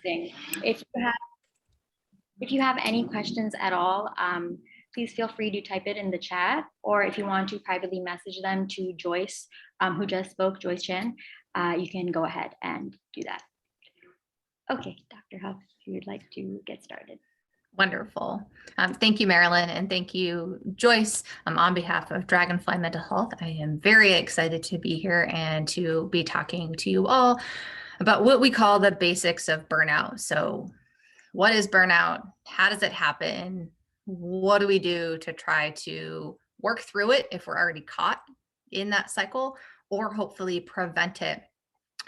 thing. If you have any questions at all, please feel free to type it in the chat, or if you want to privately message them to Joyce, who just spoke, Joyce Chan, you can go ahead and do that. Okay, Dr. Huff, if you'd like to get started. Wonderful. Thank you, Marilyn, and thank you, Joyce. On behalf of Dragonfly Mental Health, I am very excited to be here and to be talking to you all about what we call the basics of burnout. So what is burnout? How does it happen? What do we do to try to work through it if we're already caught in that cycle, or hopefully prevent it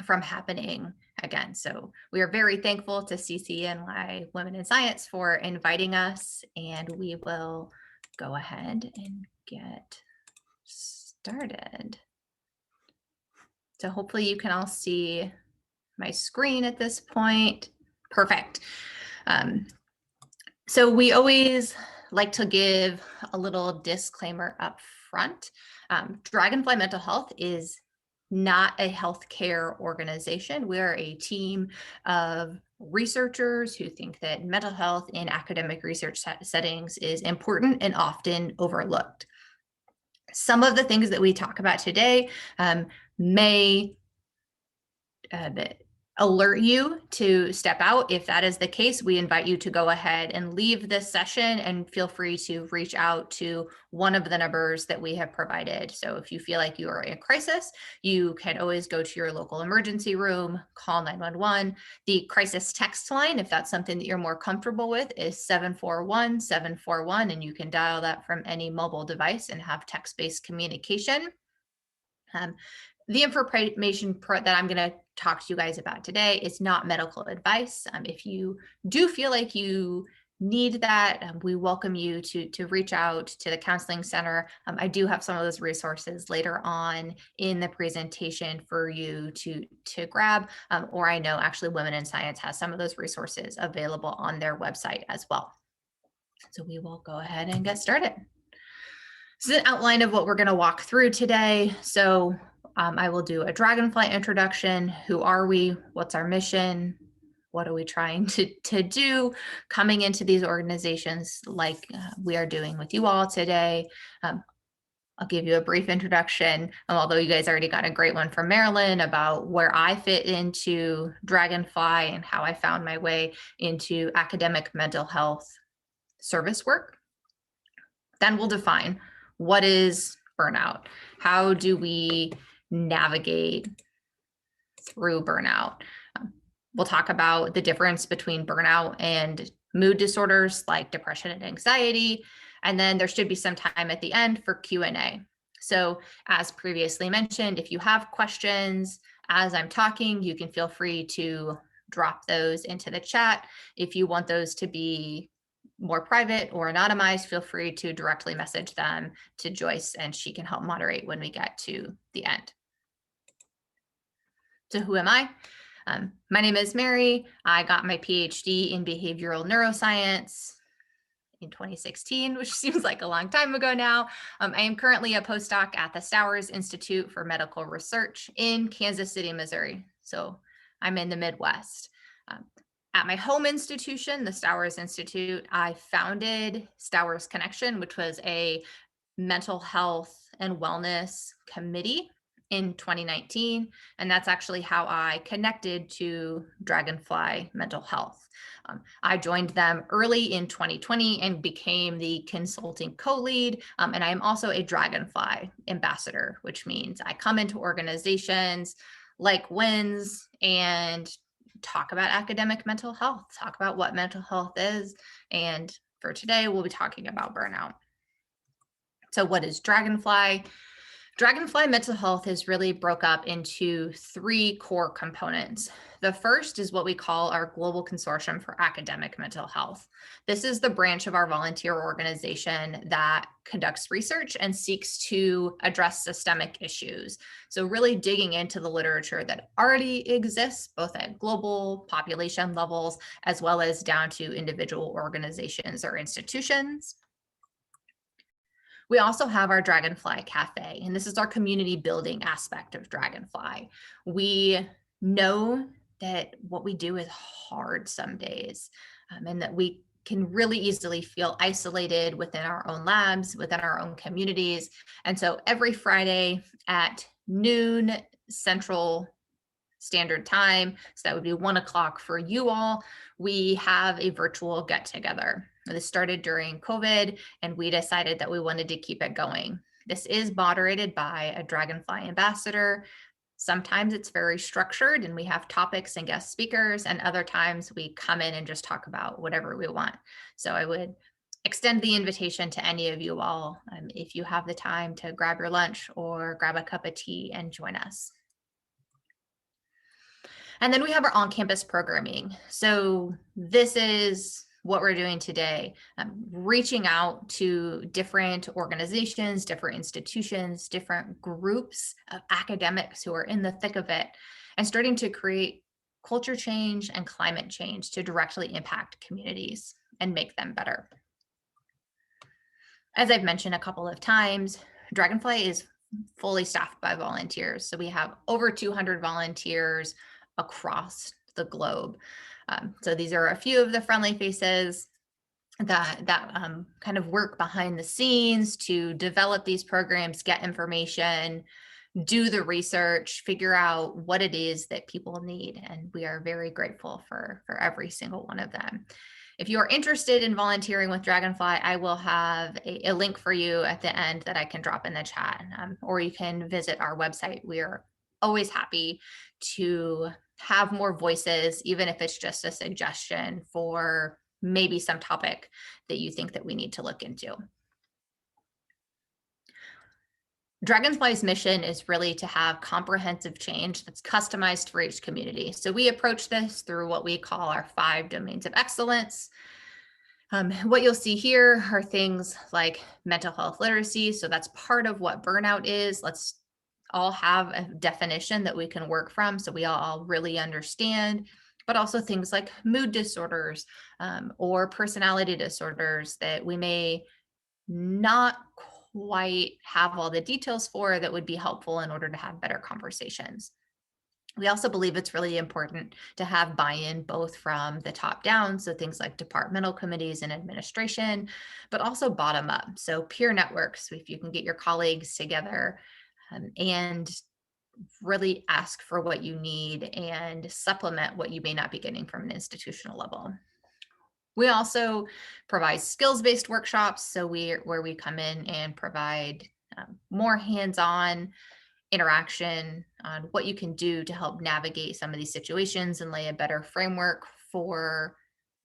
from happening again? So we are very thankful to CCNY Women in Science for inviting us, and we will go ahead and get started. So hopefully you can all see my screen at this point. Perfect. So we always like to give a little disclaimer up front. Dragonfly Mental Health is not a healthcare organization. We're a team of researchers who think that mental health in academic research settings is important and often overlooked. Some of the things that we talk about today may alert you to step out. If that is the case, we invite you to go ahead and leave this session and feel free to reach out to one of the numbers that we have provided. So if you feel like you are in a crisis, you can always go to your local emergency room, call 911. The crisis text line, if that's something that you're more comfortable with, is 741-741, and you can dial that from any mobile device and have text-based communication. The information that I'm going to talk to you guys about today is not medical advice. If you do feel like you need that, we welcome you to reach out to the counseling center. I do have some of those resources later on in the presentation for you to grab, or I know actually Women in Science has some of those resources available on their website as well. So we will go ahead and get started. This is an outline of what we're going to walk through today. So I will do a Dragonfly introduction. Who are we? What's our mission? What are we trying to do coming into these organizations like we are doing with you all today? I'll give you a brief introduction, although you guys already got a great one from Marilyn about where I fit into Dragonfly and how I found my way into academic mental health service work. Then we'll define what is burnout. How do we navigate through burnout? We'll talk about the difference between burnout and mood disorders like depression and anxiety. And then there should be some time at the end for Q&A. So as previously mentioned, if you have questions as I'm talking, you can feel free to drop those into the chat. If you want those to be more private or anonymized, feel free to directly message them to Joyce and she can help moderate when we get to the end. So who am I? My name is Mary. I got my PhD in behavioral neuroscience in 2016, which seems like a long time ago now. I am currently a postdoc at the Stowers Institute for Medical Research in Kansas City, Missouri. So I'm in the Midwest. At my home institution, the Stowers Institute, I founded Stowers Connection, which was a mental health and wellness committee in 2019. And that's actually how I connected to Dragonfly Mental Health. I joined them early in 2020 and became the consulting co-lead. And I am also a Dragonfly ambassador, which means I come into organizations like WINS and talk about academic mental health, talk about what mental health is. And for today, we'll be talking about burnout. So what is Dragonfly? Dragonfly Mental Health is really broke up into three core components. The first is what we call our Global Consortium for Academic Mental Health. This is the branch of our volunteer organization that conducts research and seeks to address systemic issues. So really digging into the literature that already exists, both at global population levels, as well as down to individual organizations or institutions. We also have our Dragonfly Cafe, and this is our community building aspect of Dragonfly. We know that what we do is hard some days, and that we can really easily feel isolated within our own labs, within our own communities. And so every Friday at noon Central Standard Time, so that would be 1 o'clock for you all, we have a virtual get together. This started during COVID, and we decided that we wanted to keep it going. This is moderated by a Dragonfly ambassador. Sometimes it's very structured and we have topics and guest speakers, and other times we come in and just talk about whatever we want. So I would extend the invitation to any of you all, if you have the time, to grab your lunch or grab a cup of tea and join us. And then we have our on-campus programming. So this is what we're doing today, reaching out to different organizations, different institutions, different groups of academics who are in the thick of it, and starting to create culture change and climate change to directly impact communities and make them better. As I've mentioned a couple of times, Dragonfly is fully staffed by volunteers. So we have over 200 volunteers across the globe. So these are a few of the friendly faces that kind of work behind the scenes to develop these programs, get information, do the research, figure out what it is that people need. And we are very grateful for every single one of them. If you are interested in volunteering with Dragonfly, I will have a link for you at the end that I can drop in the chat, or you can visit our website. We are always happy to have more voices, even if it's just a suggestion for maybe some topic that you think that we need to look into. Dragonfly's mission is really to have comprehensive change that's customized for each community. So we approach this through what we call our 5 domains of excellence. What you'll see here are things like mental health literacy. So that's part of what burnout is. Let's all have a definition that we can work from so we all really understand, but also things like mood disorders or personality disorders that we may not quite have all the details for, that would be helpful in order to have better conversations. We also believe it's really important to have buy-in both from the top down, so things like departmental committees and administration, but also bottom up. So peer networks, if you can get your colleagues together and really ask for what you need and supplement what you may not be getting from an institutional level. We also provide skills-based workshops, so where we come in and provide more hands-on interaction on what you can do to help navigate some of these situations and lay a better framework for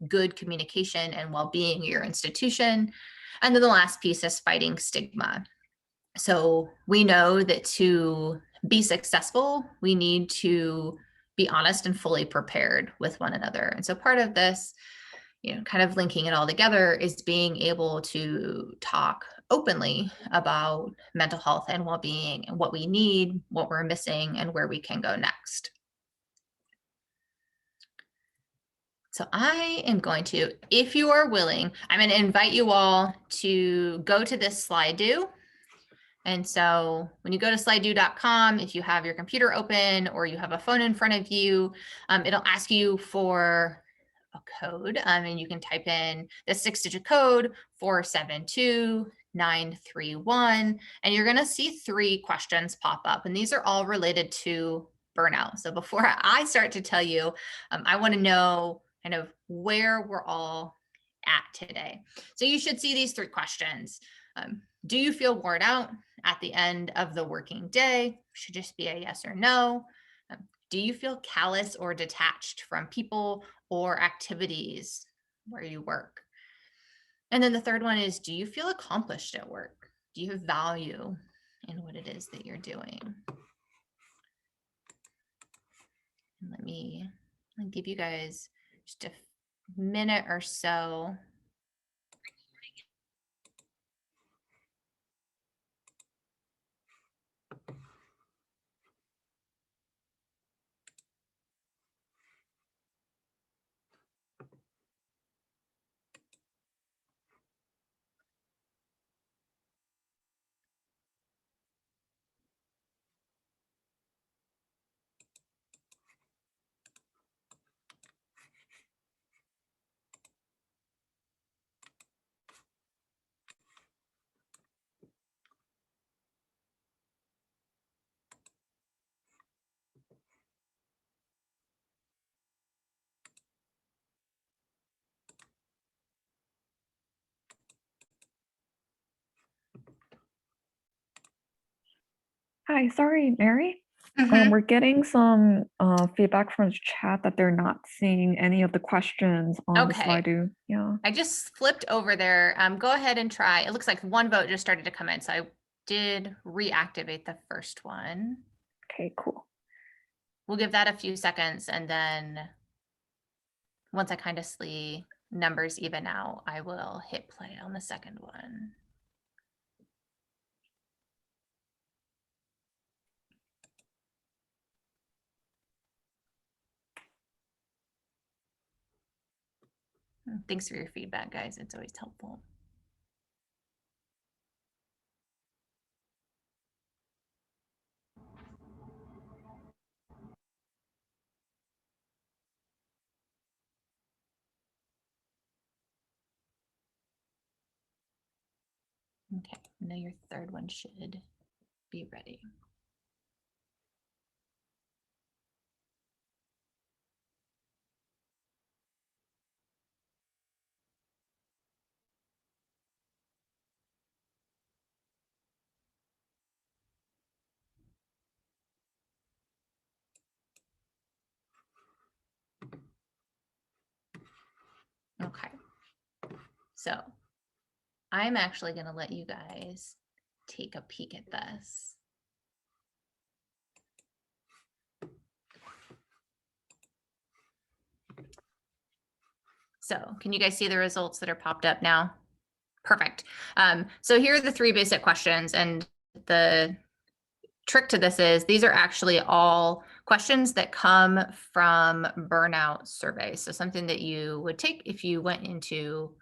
good communication and well-being at your institution. And then the last piece is fighting stigma. So we know that to be successful, we need to be honest and fully prepared with one another. And so part of this, kind of linking it all together, is being able to talk openly about mental health and well-being and what we need, what we're missing, and where we can go next. So I am going to, if you are willing, I'm going to invite you all to go to this Slido. And so when you go to slido.com, if you have your computer open or you have a phone in front of you, it'll ask you for a code, and you can type in the 6-digit code 472931, and you're going to see 3 questions pop up, and these are all related to burnout. So before I start to tell you, I want to know kind of where we're all at today. So you should see these 3 questions. Do you feel worn out at the end of the working day? Should just be a yes or no. Do you feel callous or detached from people or activities where you work? And then the third one is, do you feel accomplished at work? Do you have value in what it is that you're doing? And I'll give you guys just a minute or so. Hi, sorry, Mary. Mhm. We're getting some feedback from the chat that they're not seeing any of the questions on the Okay. slide. Yeah. I just flipped over there. Go ahead and try. It looks like one vote just started to come in. So I did reactivate the first one. Okay, cool. We'll give that a few seconds. And then once I kind of see numbers even out, I will hit play on the second one. Thanks for your feedback, guys. It's always helpful. Okay, now your third one should be ready. Okay, so I'm actually going to let you guys take a peek at this. So can you guys see the results that are popped up now? Perfect. So here are the 3 basic questions, and the trick to this is these are actually all questions that come from burnout surveys. So something that you would take if you went into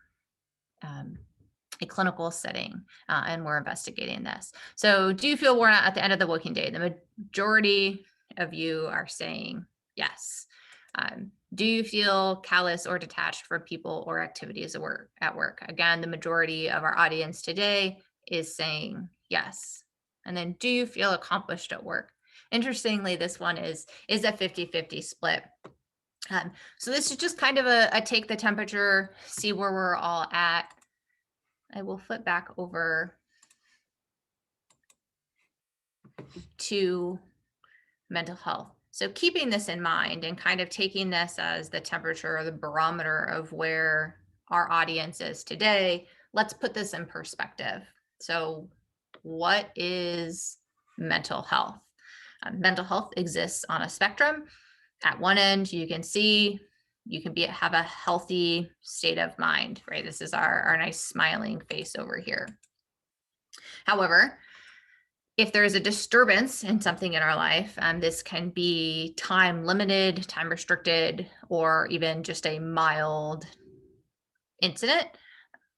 a clinical setting and we're investigating this. So do you feel worn out at the end of the working day? The majority of you are saying yes. Do you feel callous or detached from people or activities at work? Again, the majority of our audience today is saying yes. And then do you feel accomplished at work? Interestingly, this one is a 50-50 split. So this is just kind of a take the temperature, see where we're all at. I will flip back over to mental health. So keeping this in mind and kind of taking this as the temperature or the barometer of where our audience is today, let's put this in perspective. So what is mental health? Mental health exists on a spectrum. At one end, you can see you can have a healthy state of mind, right? This is our nice smiling face over here. However, if there's a disturbance in something in our life, this can be time limited, time restricted, or even just a mild incident.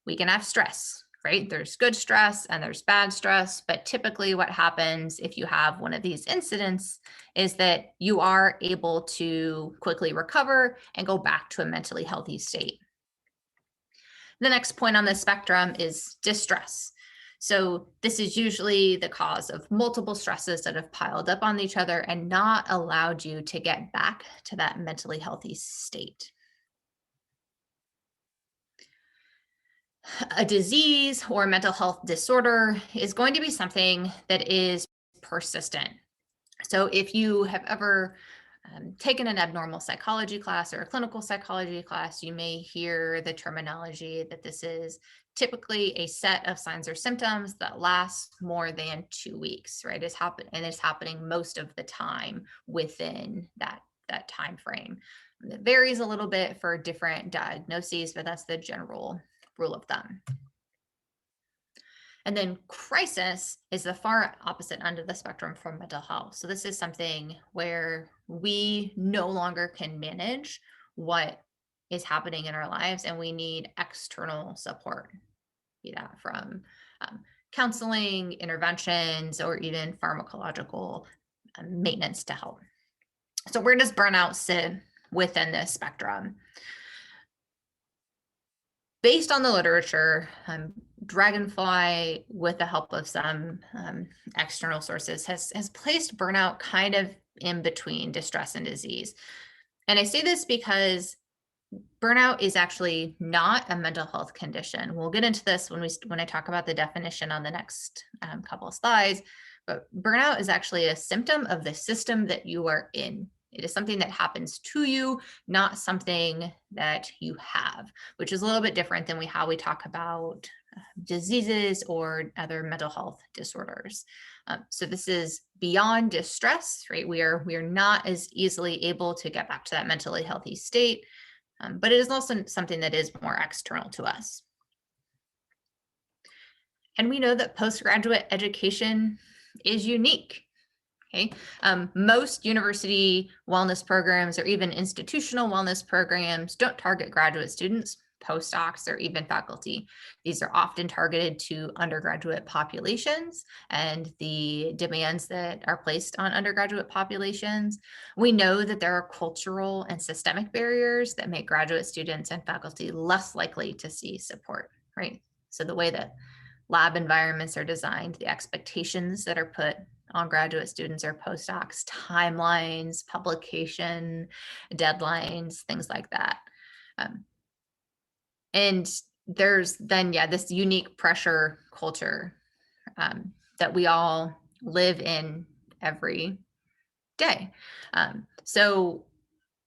We can have stress, right? There's good stress and there's bad stress, but typically what happens if you have one of these incidents is that you are able to quickly recover and go back to a mentally healthy state. The next point on the spectrum is distress. So this is usually the cause of multiple stresses that have piled up on each other and not allowed you to get back to that mentally healthy state. A disease or mental health disorder is going to be something that is persistent. So if you have ever taken an abnormal psychology class or a clinical psychology class, you may hear the terminology that this is typically a set of signs or symptoms that last more than 2 weeks, right? It's happening most of the time within that time frame. It varies a little bit for different diagnoses, but that's the general rule of thumb. And then crisis is the far opposite end of the spectrum from mental health. So this is something where we no longer can manage what is happening in our lives and we need external support, be that from counseling, interventions, or even pharmacological maintenance to help. So where does burnout sit within this spectrum? Based on the literature, Dragonfly, with the help of some external sources, has placed burnout kind of in between distress and disease. And I say this because burnout is actually not a mental health condition. We'll get into this when I talk about the definition on the next couple of slides. but burnout is actually a symptom of the system that you are in. It is something that happens to you, not something that you have, which is a little bit different than how we talk about diseases or other mental health disorders. So this is beyond distress, right? We are not as easily able to get back to that mentally healthy state, but it is also something that is more external to us. And we know that postgraduate education is unique. Okay. Most university wellness programs or even institutional wellness programs don't target graduate students, postdocs, or even faculty. These are often targeted to undergraduate populations and the demands that are placed on undergraduate populations. We know that there are cultural and systemic barriers that make graduate students and faculty less likely to see support, right? So the way that lab environments are designed, the expectations that are put on graduate students or postdocs, timelines, publication, deadlines, things like that. And there's then, this unique pressure culture that we all live in every day. So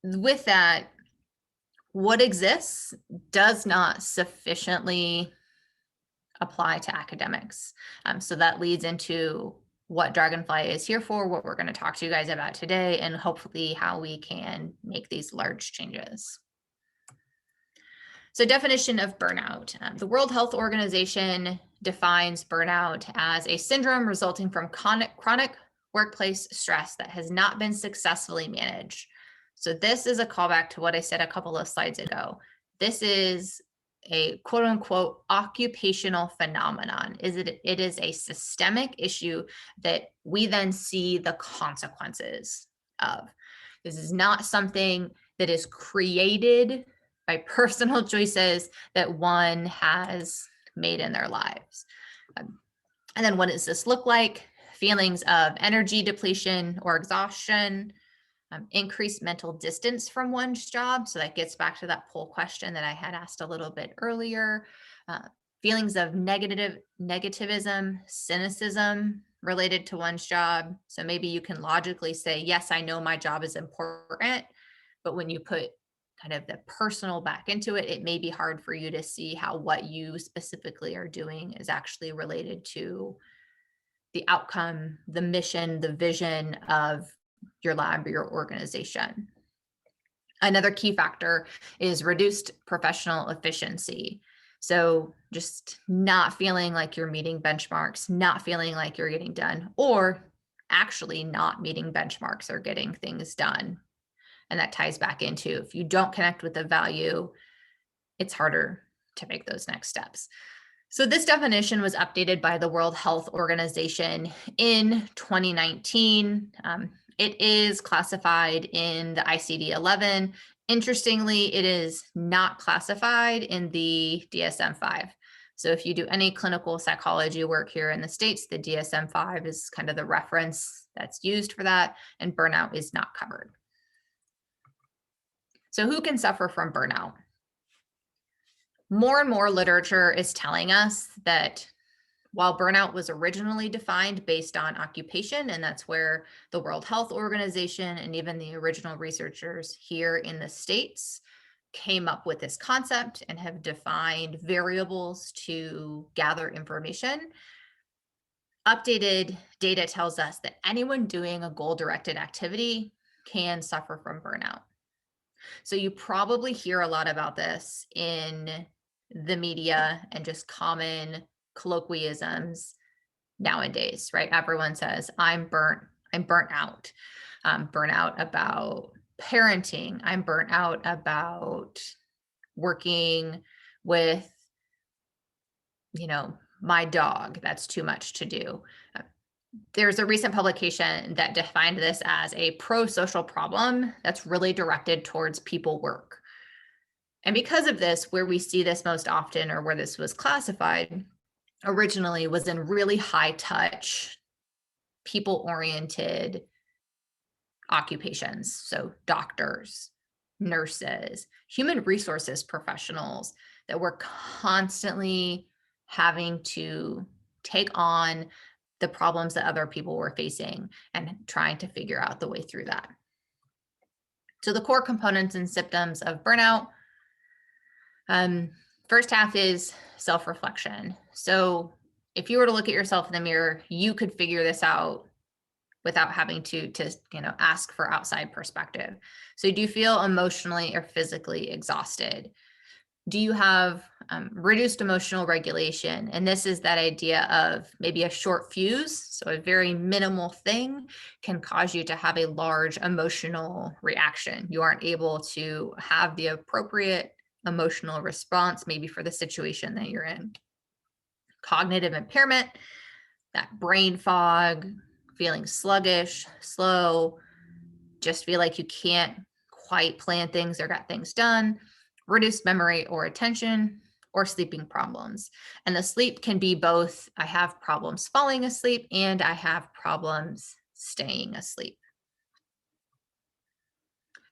with that, what exists does not sufficiently apply to academics. So that leads into what Dragonfly is here for, what we're going to talk to you guys about today, and hopefully how we can make these large changes. So definition of burnout. The World Health Organization defines burnout as a syndrome resulting from chronic workplace stress that has not been successfully managed. So this is a callback to what I said a couple of slides ago. This is a quote unquote occupational phenomenon. It is a systemic issue that we then see the consequences of. This is not something that is created by personal choices that one has made in their lives. And then what does this look like? Feelings of energy depletion or exhaustion, increased mental distance from one's job. So that gets back to that poll question that I had asked a little bit earlier. Feelings of negativism, cynicism related to one's job. So maybe you can logically say, yes, I know my job is important, but when you put kind of the personal back into it, it may be hard for you to see how what you specifically are doing is actually related to the outcome, the mission, the vision of your lab or your organization. Another key factor is reduced professional efficiency. So just not feeling like you're meeting benchmarks, not feeling like you're getting done, or actually not meeting benchmarks or getting things done. And that ties back into if you don't connect with the value, it's harder to make those next steps. So this definition was updated by the World Health Organization in 2019. It is classified in the ICD-11. Interestingly, it is not classified in the DSM-5. So if you do any clinical psychology work here in the States, the DSM-5 is kind of the reference that's used for that, and burnout is not covered. So who can suffer from burnout? More and more literature is telling us that while burnout was originally defined based on occupation, and that's where the World Health Organization and even the original researchers here in the States came up with this concept and have defined variables to gather information, updated data tells us that anyone doing a goal-directed activity can suffer from burnout. So you probably hear a lot about this in the media and just common colloquialisms nowadays, right? Everyone says, I'm burnt out. Burnt out about parenting. I'm burnt out about working with, my dog. That's too much to do. There's a recent publication that defined this as a pro-social problem that's really directed towards people work. And because of this, where we see this most often, or where this was classified originally, was in really high touch, people-oriented occupations. So doctors, nurses, human resources professionals that were constantly having to take on the problems that other people were facing and trying to figure out the way through that. So the core components and symptoms of burnout. First half is self-reflection. So if you were to look at yourself in the mirror, you could figure this out without having to ask for outside perspective. So do you feel emotionally or physically exhausted? Do you have reduced emotional regulation? And this is that idea of maybe a short fuse. So a very minimal thing can cause you to have a large emotional reaction. You aren't able to have the appropriate emotional response, maybe for the situation that you're in. Cognitive impairment, that brain fog, feeling sluggish, slow, just feel like you can't quite plan things or get things done, reduced memory or attention, or sleeping problems. And the sleep can be both, I have problems falling asleep and I have problems staying asleep.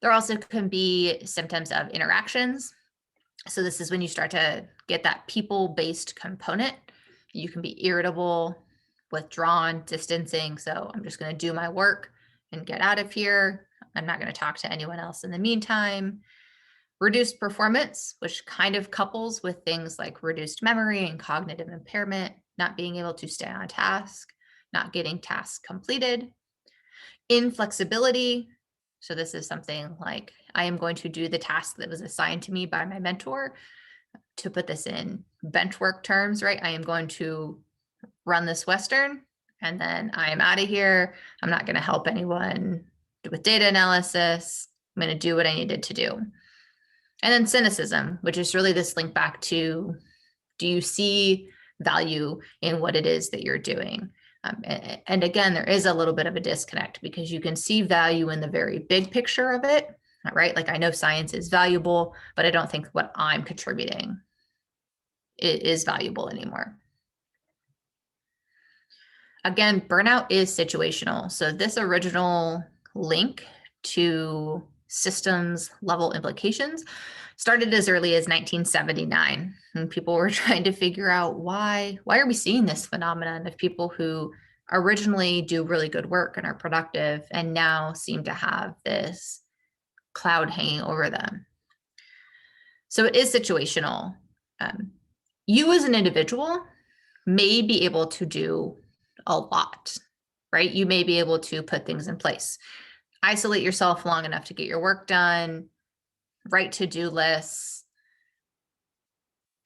There also can be symptoms of interactions. So this is when you start to get that people-based component. You can be irritable, withdrawn, distancing. So I'm just going to do my work and get out of here. I'm not going to talk to anyone else in the meantime. Reduced performance, which kind of couples with things like reduced memory and cognitive impairment, not being able to stay on task, not getting tasks completed. Inflexibility. So this is something like, I am going to do the task that was assigned to me by my mentor. To put this in bench work terms, right? I am going to run this Western and then I am out of here. I'm not going to help anyone with data analysis. I'm going to do what I needed to do. And then cynicism, which is really this link back to, do you see value in what it is that you're doing? And again, there is a little bit of a disconnect because you can see value in the very big picture of it, right? Like I know science is valuable, but I don't think what I'm contributing is valuable anymore. Again, burnout is situational. So this original link to systems level implications started as early as 1979. And people were trying to figure out why are we seeing this phenomenon of people who originally do really good work and are productive and now seem to have this cloud hanging over them. So it is situational. You as an individual may be able to do a lot, right? You may be able to put things in place. Isolate yourself long enough to get your work done, write to-do lists,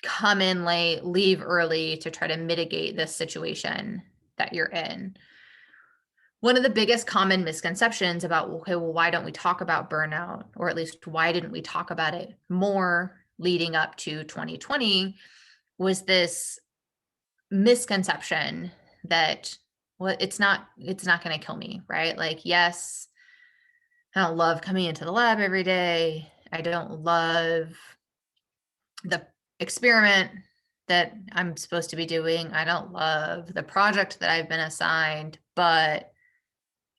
come in late, leave early to try to mitigate this situation that you're in. One of the biggest common misconceptions about, okay, well, why don't we talk about burnout? Or at least why didn't we talk about it more leading up to 2020 was this misconception that, well, it's not going to kill me, right? Like, yes, I don't love coming into the lab every day. I don't love the experiment that I'm supposed to be doing. I don't love the project that I've been assigned, but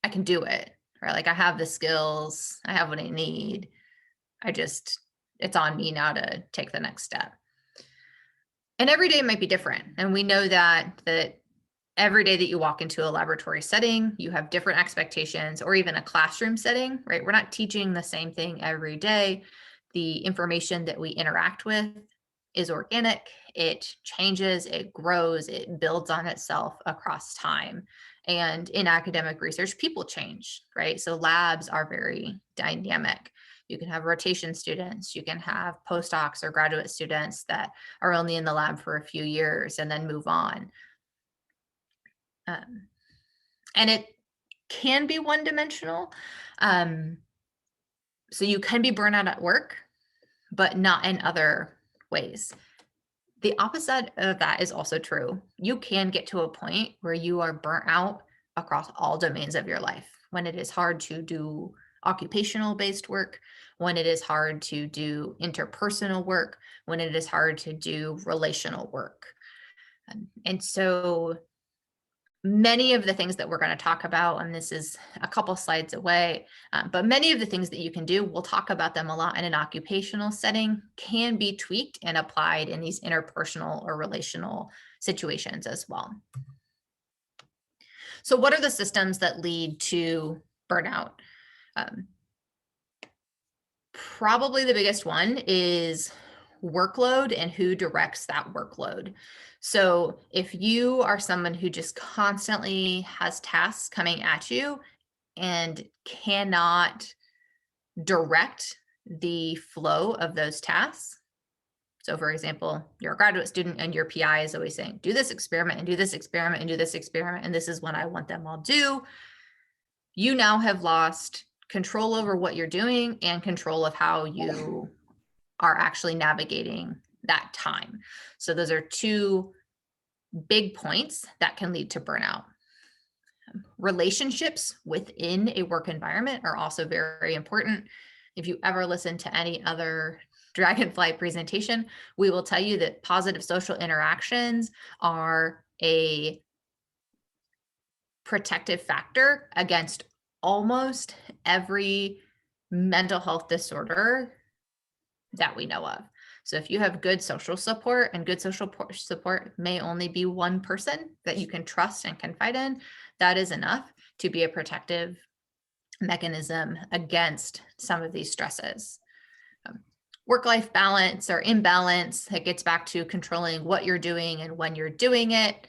I can do it, right? Like I have the skills, I have what I need. It's on me now to take the next step. And every day might be different. And we know that every day that you walk into a laboratory setting, you have different expectations, or even a classroom setting, right? We're not teaching the same thing every day. The information that we interact with is organic. It changes, it grows, it builds on itself across time. And in academic research, people change, right? So labs are very dynamic. You can have rotation students, you can have postdocs or graduate students that are only in the lab for a few years and then move on. And it can be one-dimensional. So you can be burnt out at work, but not in other ways. The opposite of that is also true. You can get to a point where you are burnt out across all domains of your life, when it is hard to do occupational-based work, when it is hard to do interpersonal work, when it is hard to do relational work. And so many of the things that we're going to talk about, and this is a couple slides away, but many of the things that you can do, we'll talk about them a lot in an occupational setting, can be tweaked and applied in these interpersonal or relational situations as well. So what are the systems that lead to burnout? Probably the biggest one is workload and who directs that workload. So if you are someone who just constantly has tasks coming at you and cannot direct the flow of those tasks. So for example, you're a graduate student and your PI is always saying, do this experiment and do this experiment and do this experiment, and this is what I want them all do. You now have lost control over what you're doing and control of how you are actually navigating that time. So those are two big points that can lead to burnout. Relationships within a work environment are also very important. If you ever listen to any other Dragonfly presentation, we will tell you that positive social interactions are a protective factor against almost every mental health disorder that we know of. So if you have good social support, and good social support may only be one person that you can trust and confide in, that is enough to be a protective mechanism against some of these stresses. Work-life balance or imbalance, it gets back to controlling what you're doing and when you're doing it.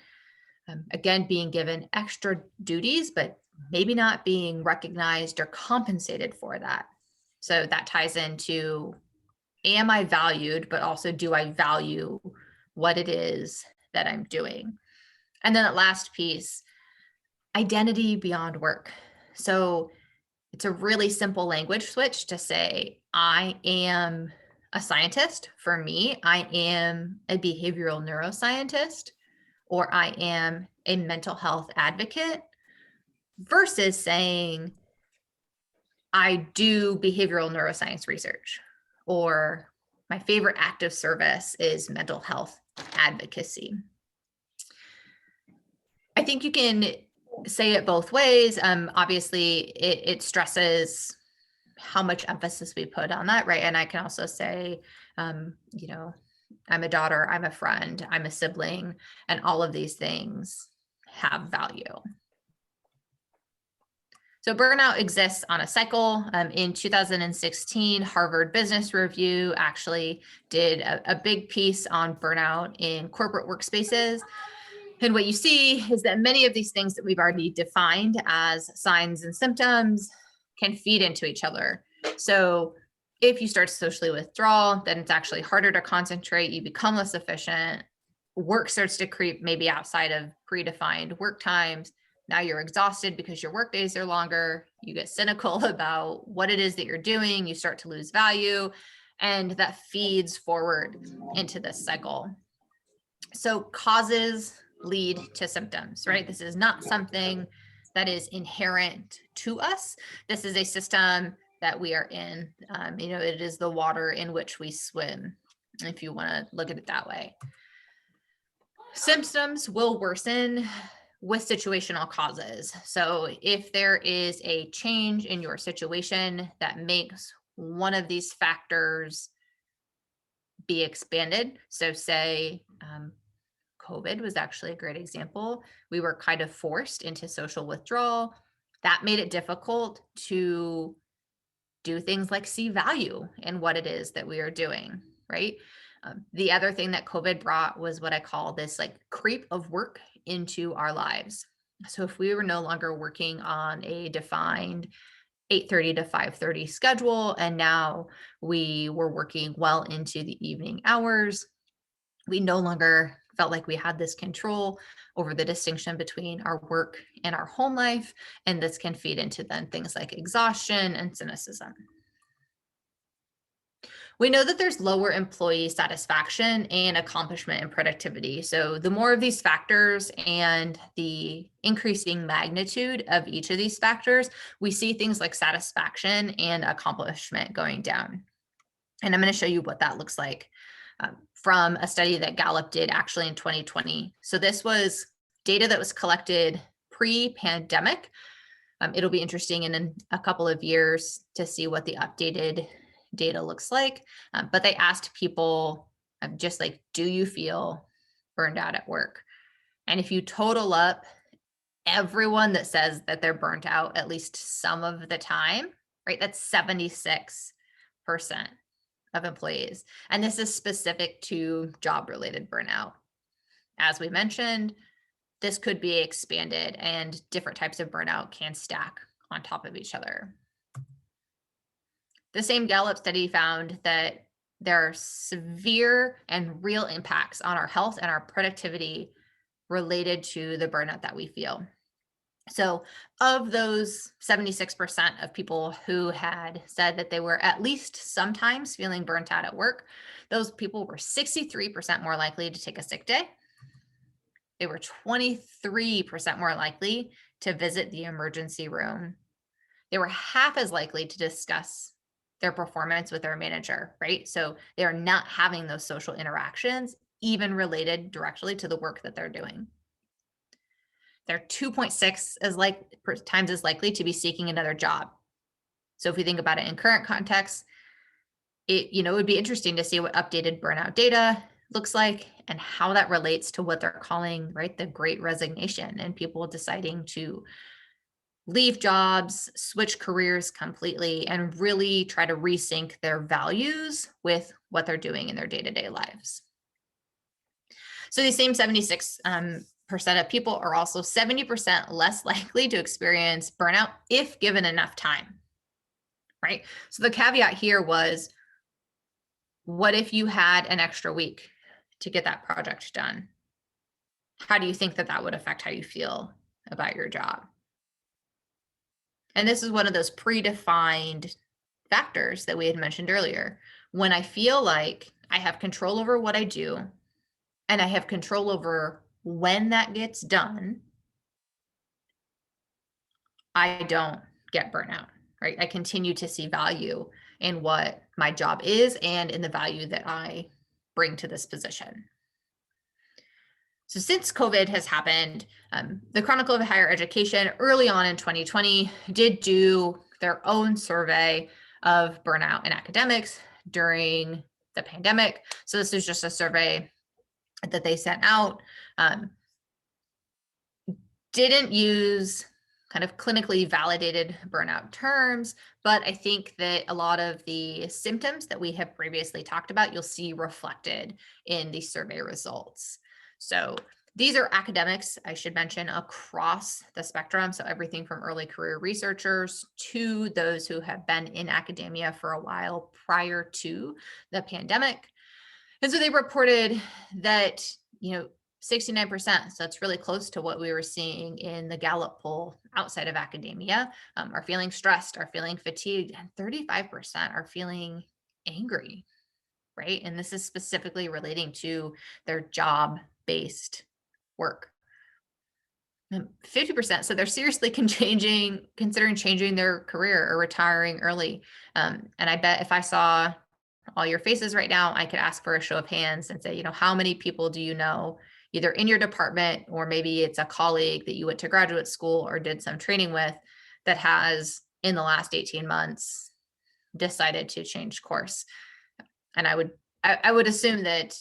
Again, being given extra duties, but maybe not being recognized or compensated for that. So that ties into, am I valued, but also do I value what it is that I'm doing? And then that last piece, identity beyond work. So it's a really simple language switch to say, I am a scientist. For me, I am a behavioral neuroscientist, or I am a mental health advocate, versus saying, I do behavioral neuroscience research, or my favorite act of service is mental health advocacy. I think you can say it both ways. Obviously, it stresses how much emphasis we put on that, right? And I can also say, you know, I'm a daughter, I'm a friend, I'm a sibling, and all of these things have value. So burnout exists on a cycle. In 2016, Harvard Business Review actually did a big piece on burnout in corporate workspaces. And what you see is that many of these things that we've already defined as signs and symptoms can feed into each other. So if you start to socially withdraw, then it's actually harder to concentrate. You become less efficient. Work starts to creep maybe outside of predefined work times. Now you're exhausted because your work days are longer. You get cynical about what it is that you're doing. You start to lose value, and that feeds forward into this cycle. So causes lead to symptoms, right? This is not something that is inherent to us. This is a system that we are in. You know, it is the water in which we swim, if you want to look at it that way. Symptoms will worsen with situational causes. So if there is a change in your situation that makes one of these factors be expanded, so say COVID was actually a great example. We were kind of forced into social withdrawal. That made it difficult to do things like see value in what it is that we are doing, right? The other thing that COVID brought was what I call this like creep of work into our lives. So if we were no longer working on a defined 8:30 to 5:30 schedule, and now we were working well into the evening hours, we no longer felt like we had this control over the distinction between our work and our home life. And this can feed into then things like exhaustion and cynicism. We know that there's lower employee satisfaction and accomplishment and productivity. So the more of these factors and the increasing magnitude of each of these factors, we see things like satisfaction and accomplishment going down. And I'm going to show you what that looks like from a study that Gallup did actually in 2020. So this was data that was collected pre-pandemic. It'll be interesting in a couple of years to see what the updated data looks like. But they asked people just like, do you feel burned out at work? And if you total up everyone that says that they're burnt out at least some of the time, right? That's 76% of employees. And this is specific to job-related burnout. As we mentioned, this could be expanded and different types of burnout can stack on top of each other. The same Gallup study found that there are severe and real impacts on our health and our productivity related to the burnout that we feel. So of those 76% of people who had said that they were at least sometimes feeling burnt out at work, those people were 63% more likely to take a sick day. They were 23% more likely to visit the emergency room. They were half as likely to discuss their performance with their manager, right? So they are not having those social interactions, even related directly to the work that they're doing. They're 2.6 times as likely to be seeking another job. So if we think about it in current context, it would be interesting to see what updated burnout data looks like and how that relates to what they're calling, right, the Great Resignation, and people deciding to leave jobs, switch careers completely, and really try to resync their values with what they're doing in their day-to-day lives. So these same 76% of people are also 70% less likely to experience burnout if given enough time, right? So the caveat here was, what if you had an extra week to get that project done? How do you think that that would affect how you feel about your job? And this is one of those predefined factors that we had mentioned earlier. When I feel like I have control over what I do and I have control over when that gets done, I don't get burnout, right? I continue to see value in what my job is and in the value that I bring to this position. So since COVID has happened, the Chronicle of Higher Education early on in 2020 did do their own survey of burnout in academics during the pandemic. So this is just a survey that they sent out. Didn't use kind of clinically validated burnout terms, but I think that a lot of the symptoms that we have previously talked about, you'll see reflected in the survey results. So these are academics, I should mention, across the spectrum. So everything from early career researchers to those who have been in academia for a while prior to the pandemic. And so they reported that, 69%, so that's really close to what we were seeing in the Gallup poll outside of academia, are feeling stressed, are feeling fatigued, and 35% are feeling angry, right? And this is specifically relating to their job-based work. 50%, so they're seriously considering changing their career or retiring early. And I bet if I saw all your faces right now, I could ask for a show of hands and say, how many people do you know, either in your department or maybe it's a colleague that you went to graduate school or did some training with, that has in the last 18 months decided to change course? And I would assume that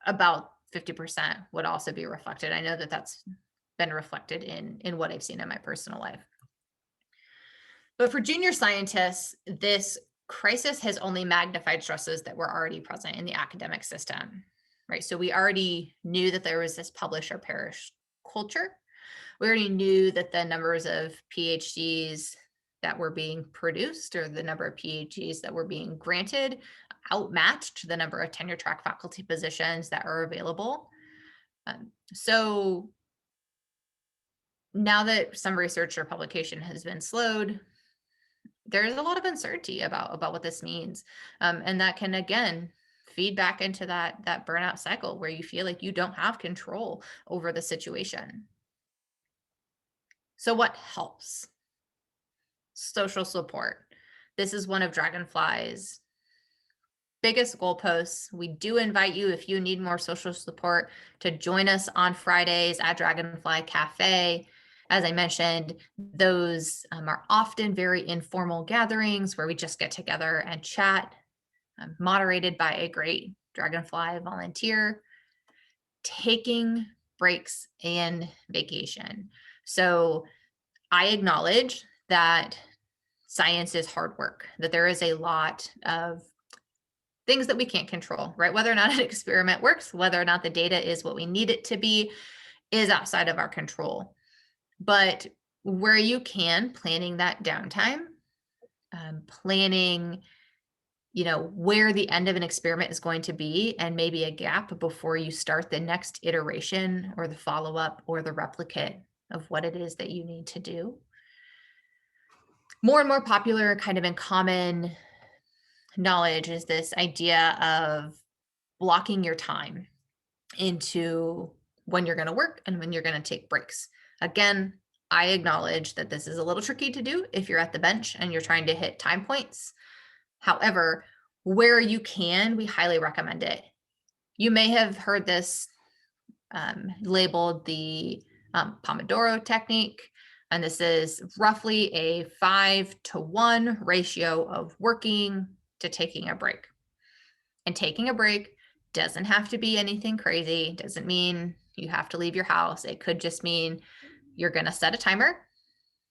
about 50% would also be reflected. I know that that's been reflected in what I've seen in my personal life. But for junior scientists, this crisis has only magnified stresses that were already present in the academic system, right? So we already knew that there was this publish or perish culture. We already knew that the numbers of PhDs that were being produced, or the number of PhDs that were being granted, outmatched the number of tenure track faculty positions that are available. So now that some research or publication has been slowed, there's a lot of uncertainty about what this means. And that can, again, feed back into that burnout cycle where you feel like you don't have control over the situation. So what helps? Social support. This is one of Dragonfly's biggest goalposts. We do invite you, if you need more social support, to join us on Fridays at Dragonfly Cafe. As I mentioned, those are often very informal gatherings where we just get together and chat, moderated by a great Dragonfly volunteer. Taking breaks and vacation. So I acknowledge that science is hard work, that there is a lot of things that we can't control, right? Whether or not an experiment works, whether or not the data is what we need it to be, is outside of our control. But where you can, planning that downtime, planning, where the end of an experiment is going to be, and maybe a gap before you start the next iteration or the follow-up or the replicate of what it is that you need to do. More and more popular, kind of in common knowledge, is this idea of blocking your time into when you're going to work and when you're going to take breaks. Again, I acknowledge that this is a little tricky to do if you're at the bench and you're trying to hit time points. However, where you can, we highly recommend it. You may have heard this labeled the Pomodoro technique, and this is roughly a 5-to-1 ratio of working to taking a break. And taking a break doesn't have to be anything crazy. Doesn't mean you have to leave your house. It could just mean you're going to set a timer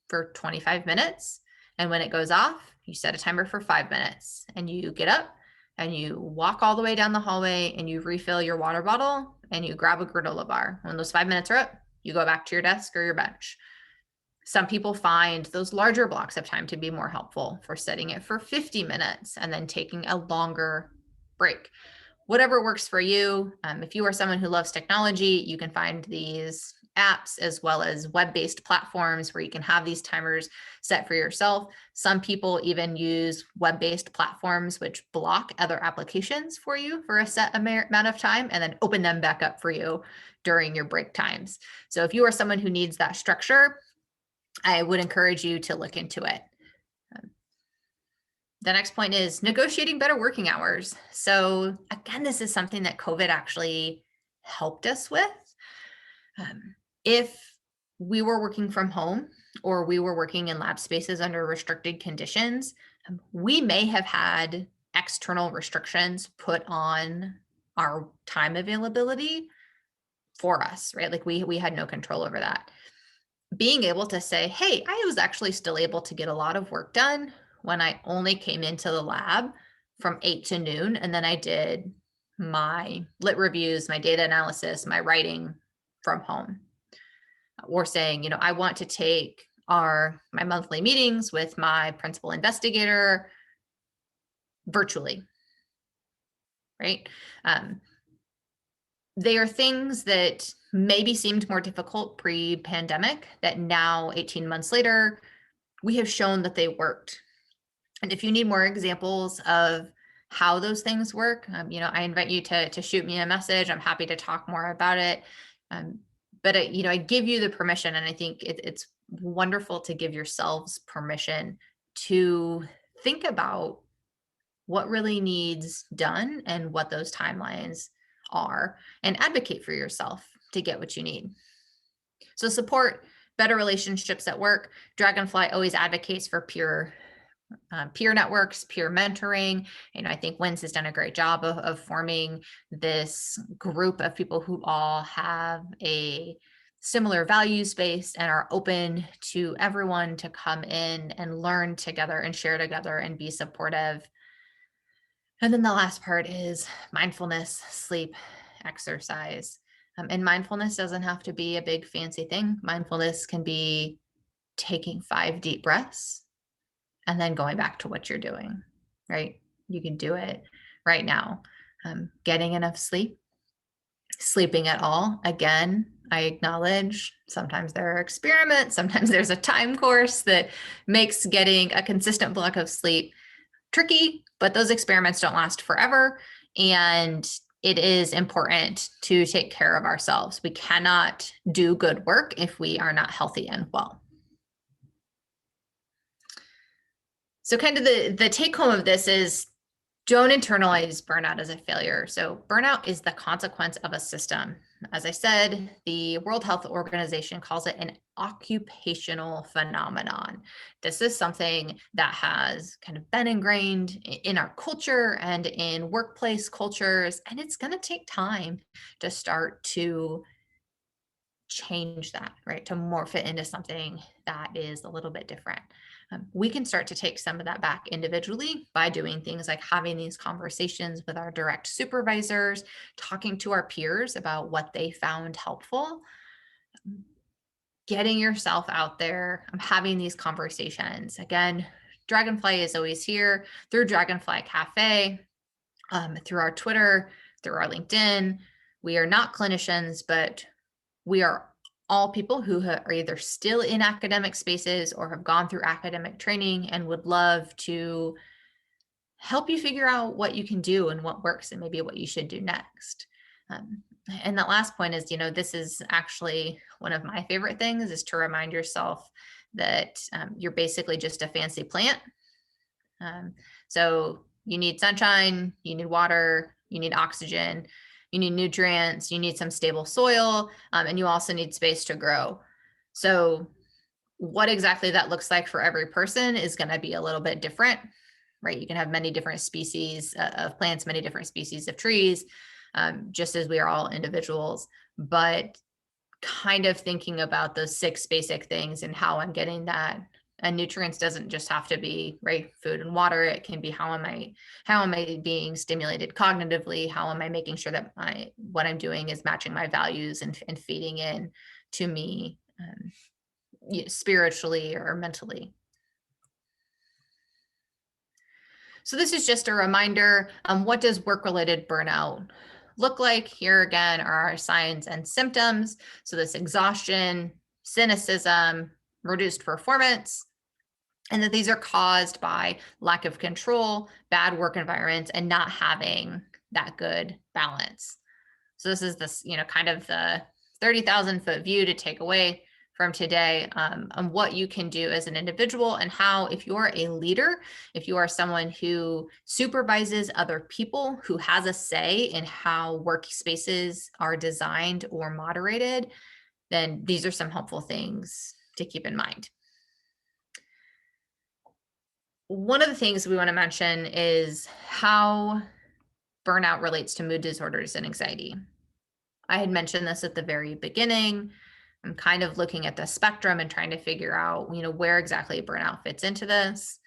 for 25 minutes. And when it goes off, you set a timer for 5 minutes, and you get up and you walk all the way down the hallway and you refill your water bottle and you grab a granola bar. When those 5 minutes are up, you go back to your desk or your bench. Some people find those larger blocks of time to be more helpful, for setting it for 50 minutes and then taking a longer break. Whatever works for you. If you are someone who loves technology, you can find these apps as well as web-based platforms where you can have these timers set for yourself. Some people even use web-based platforms which block other applications for you for a set amount of time and then open them back up for you during your break times. So if you are someone who needs that structure, I would encourage you to look into it. The next point is negotiating better working hours. So again, this is something that COVID actually helped us with. If we were working from home or we were working in lab spaces under restricted conditions, we may have had external restrictions put on our time availability for us, right? Like we had no control over that. Being able to say, hey, I was actually still able to get a lot of work done when I only came into the lab from 8 to noon. And then I did my lit reviews, my data analysis, my writing from home. Or saying, I want to take my monthly meetings with my principal investigator virtually, right? They are things that maybe seemed more difficult pre-pandemic that now, 18 months later, we have shown that they worked. And if you need more examples of how those things work, I invite you to shoot me a message. I'm happy to talk more about it. But I give you the permission, and I think it's wonderful to give yourselves permission to think about what really needs done and what those timelines are, and advocate for yourself to get what you need. So support better relationships at work. Dragonfly always advocates for peer networks, peer mentoring. I think Wins has done a great job of forming this group of people who all have a similar value space and are open to everyone to come in and learn together and share together and be supportive. And then the last part is mindfulness, sleep, exercise. And mindfulness doesn't have to be a big fancy thing. Mindfulness can be taking 5 deep breaths and then going back to what you're doing, right? You can do it right now. Getting enough sleep, sleeping at all. Again, I acknowledge sometimes there are experiments, sometimes there's a time course that makes getting a consistent block of sleep tricky, but those experiments don't last forever. And it is important to take care of ourselves. We cannot do good work if we are not healthy and well. So kind of the take home of this is, don't internalize burnout as a failure. So burnout is the consequence of a system. As I said, the World Health Organization calls it an occupational phenomenon. This is something that has kind of been ingrained in our culture and in workplace cultures, and it's going to take time to start to change that, right? To morph it into something that is a little bit different. We can start to take some of that back individually by doing things like having these conversations with our direct supervisors, talking to our peers about what they found helpful, getting yourself out there, having these conversations. Again, Dragonfly is always here through Dragonfly Cafe, through our Twitter, through our LinkedIn. We are not clinicians, but we are all people who are either still in academic spaces or have gone through academic training and would love to help you figure out what you can do and what works and maybe what you should do next. And that last point is, this is actually one of my favorite things, is to remind yourself that you're basically just a fancy plant. So you need sunshine, you need water, you need oxygen, you need nutrients, you need some stable soil, and you also need space to grow. So what exactly that looks like for every person is going to be a little bit different, right? You can have many different species of plants, many different species of trees, just as we are all individuals, but kind of thinking about those 6 basic things and how I'm getting that. And nutrients doesn't just have to be, right, food and water. It can be how am I being stimulated cognitively? How am I making sure that what I'm doing is matching my values and feeding in to me spiritually or mentally. So this is just a reminder, what does work-related burnout look like? Here again are our signs and symptoms. So this exhaustion, cynicism, reduced performance, and that these are caused by lack of control, bad work environments, and not having that good balance. So this is kind of the 30,000-foot view to take away from today, on what you can do as an individual, and how, if you're a leader, if you are someone who supervises other people, who has a say in how workspaces are designed or moderated, then these are some helpful things to keep in mind. One of the things we want to mention is how burnout relates to mood disorders and anxiety. I had mentioned this at the very beginning. I'm kind of looking at the spectrum and trying to figure out, where exactly burnout fits into this.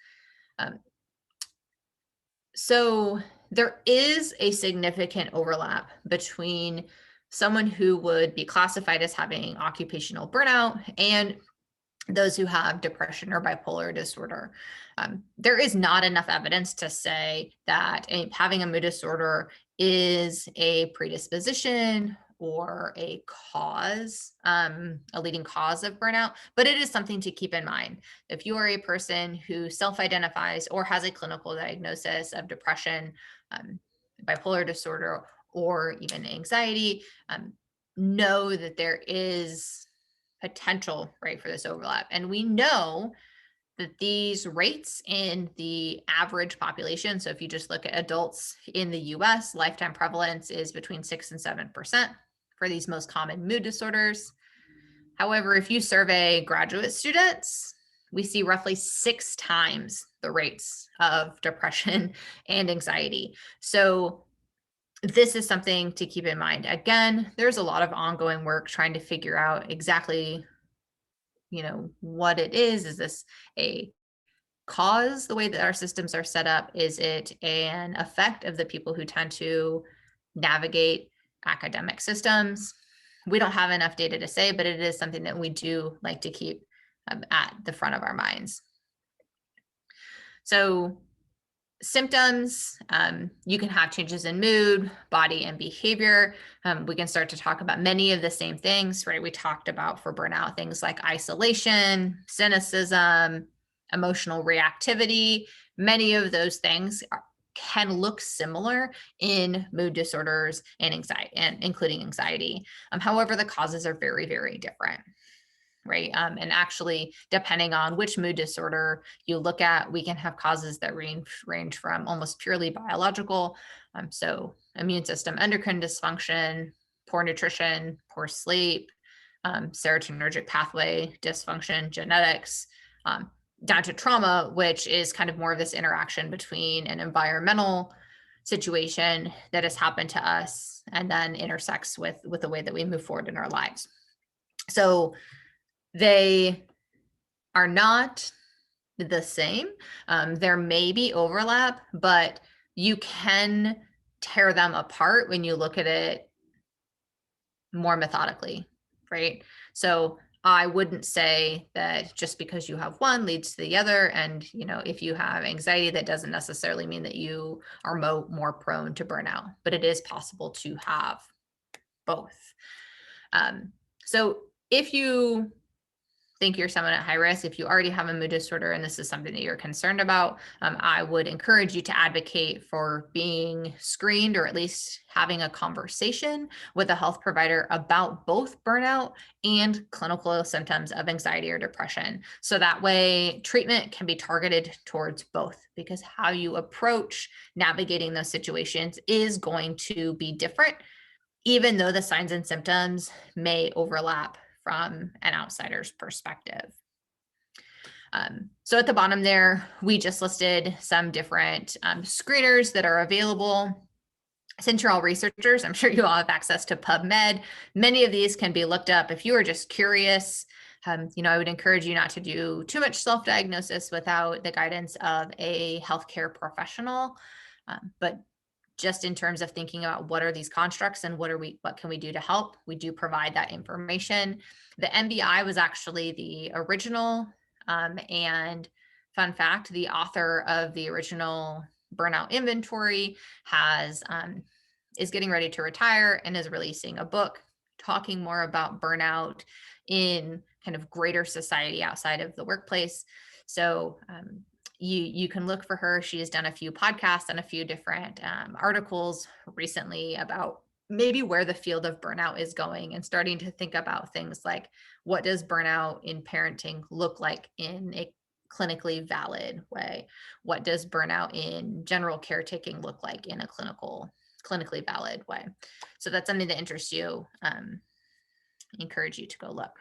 So there is a significant overlap between someone who would be classified as having occupational burnout and those who have depression or bipolar disorder. There is not enough evidence to say that having a mood disorder is a predisposition or a cause, a leading cause of burnout, but it is something to keep in mind. If you are a person who self-identifies or has a clinical diagnosis of depression, bipolar disorder, or even anxiety, know that there is potential, right, for this overlap. And we know that these rates in the average population, so if you just look at adults in the US, lifetime prevalence is between 6 and 7% for these most common mood disorders. However, if you survey graduate students, we see roughly 6 times the rates of depression and anxiety. So this is something to keep in mind. Again, there's a lot of ongoing work trying to figure out exactly, what it is. Is this a cause, the way that our systems are set up? Is it an effect of the people who tend to navigate academic systems? We don't have enough data to say, but it is something that we do like to keep at the front of our minds. So symptoms, you can have changes in mood, body, and behavior. We can start to talk about many of the same things, right? We talked about for burnout things like isolation, cynicism, emotional reactivity. Many of those things can look similar in mood disorders and anxiety, and including anxiety. However, the causes are very, very different. Right. And actually, depending on which mood disorder you look at, we can have causes that range from almost purely biological. So immune system, endocrine dysfunction, poor nutrition, poor sleep, serotonergic pathway dysfunction, genetics, down to trauma, which is kind of more of this interaction between an environmental situation that has happened to us and then intersects with the way that we move forward in our lives. So they are not the same. There may be overlap, but you can tear them apart when you look at it more methodically, right? So I wouldn't say that just because you have one leads to the other. And, you know, if you have anxiety, that doesn't necessarily mean that you are more prone to burnout, but it is possible to have both. So if you think you're someone at high risk, if you already have a mood disorder and this is something that you're concerned about, I would encourage you to advocate for being screened, or at least having a conversation with a health provider about both burnout and clinical symptoms of anxiety or depression. So that way treatment can be targeted towards both, because how you approach navigating those situations is going to be different, even though the signs and symptoms may overlap from an outsider's perspective. So at the bottom there, we just listed some different screeners that are available. Since you're all researchers, I'm sure you all have access to PubMed. Many of these can be looked up. If you are just curious, you know, I would encourage you not to do too much self-diagnosis without the guidance of a healthcare professional. But just in terms of thinking about what are these constructs and what can we do to help, we do provide that information. The MBI was actually the original, and fun fact, the author of the original burnout inventory is getting ready to retire and is releasing a book talking more about burnout in kind of greater society outside of the workplace. So you can look for her. She has done a few podcasts and a few different articles recently about maybe where the field of burnout is going, and starting to think about things like, what does burnout in parenting look like in a clinically valid way? What does burnout in general caretaking look like in a clinically valid way? So that's something that interests you. I encourage you to go look.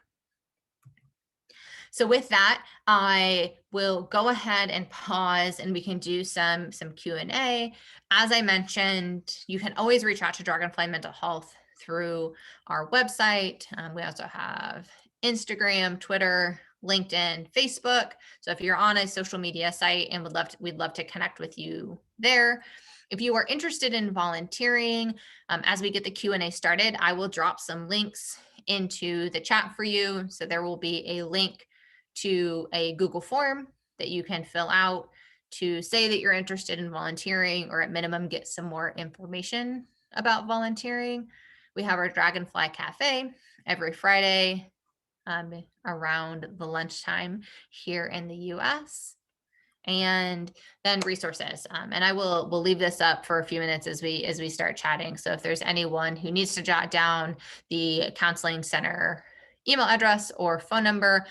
So with that, I will go ahead and pause and we can do some Q&A. As I mentioned, you can always reach out to Dragonfly Mental Health through our website. We also have Instagram, Twitter, LinkedIn, Facebook. So if you're on a social media site and we'd love to connect with you there. If you are interested in volunteering, as we get the Q&A started, I will drop some links into the chat for you. So there will be a link to a Google form that you can fill out to say that you're interested in volunteering, or at minimum get some more information about volunteering. We have our Dragonfly Cafe every Friday around the lunchtime here in the US. And then resources. And I will leave this up for a few minutes as we start chatting. So if there's anyone who needs to jot down the counseling center email address or phone number,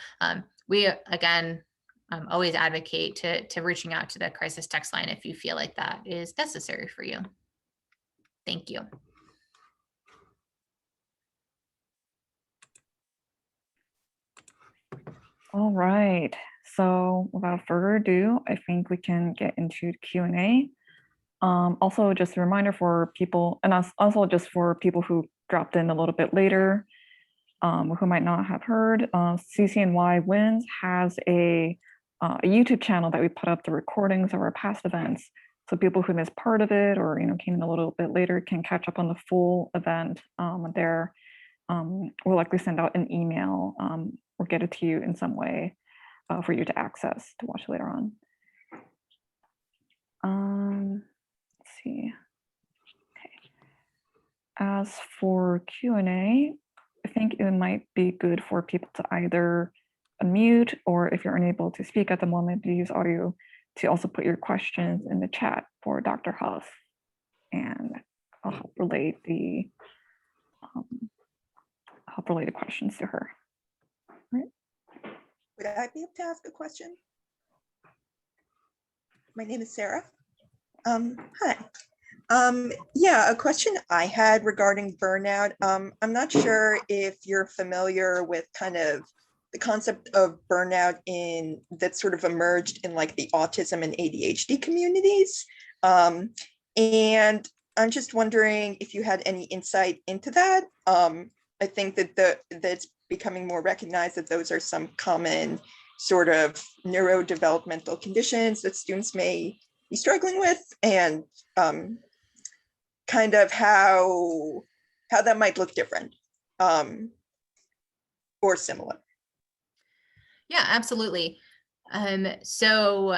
we again always advocate to reaching out to the crisis text line if you feel like that is necessary for you. Thank you. All right. So without further ado, I think we can get into the Q&A. Also, just a reminder for people, and also just for people who dropped in a little bit later, who might not have heard, CCNY Wins has a YouTube channel that we put up the recordings of our past events. So people who missed part of it, or came in a little bit later, can catch up on the full event there. We'll likely send out an email or get it to you in some way for you to access to watch later on. Let's see. Okay. As for Q&A, I think it might be good for people to either unmute, or if you're unable to speak at the moment, to use audio to also put your questions in the chat for Dr. Huff, and I'll help relate the questions to her. All right. Would I be able to ask a question? My name is Sarah. Hi. Yeah, a question I had regarding burnout. I'm not sure if you're familiar with kind of the concept of burnout that sort of emerged in like the autism and ADHD communities. And I'm just wondering if you had any insight into that. I think that that's becoming more recognized that those are some common sort of neurodevelopmental conditions that students may be struggling with, and kind of how that might look different or similar. Yeah, absolutely. So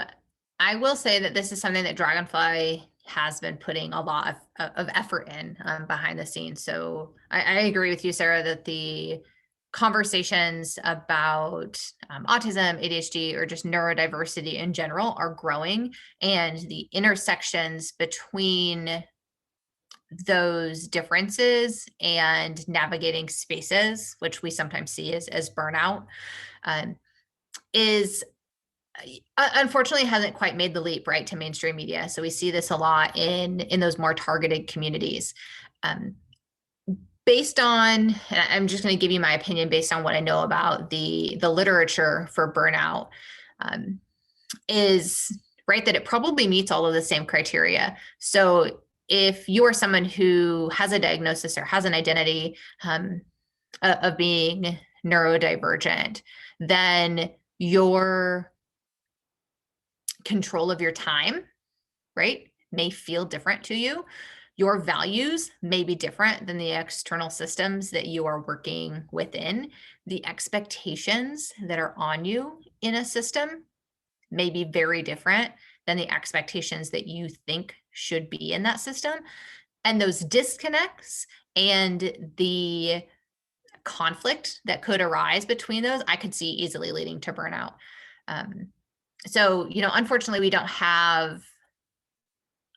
I will say that this is something that Dragonfly has been putting a lot of effort in behind the scenes. So I agree with you, Sarah, that the conversations about autism, ADHD, or just neurodiversity in general are growing, and the intersections between those differences and navigating spaces, which we sometimes see as burnout, is unfortunately hasn't quite made the leap right to mainstream media. So we see this a lot in those more targeted communities. Based on, and I'm just going to give you my opinion based on what I know about the literature for burnout, is right that it probably meets all of the same criteria. So if you are someone who has a diagnosis or has an identity of being neurodivergent, then your control of your time, right, may feel different to you. Your values may be different than the external systems that you are working within. The expectations that are on you in a system may be very different than the expectations that you think should be in that system. And those disconnects and the conflict that could arise between those, I could see easily leading to burnout. So, unfortunately, we don't have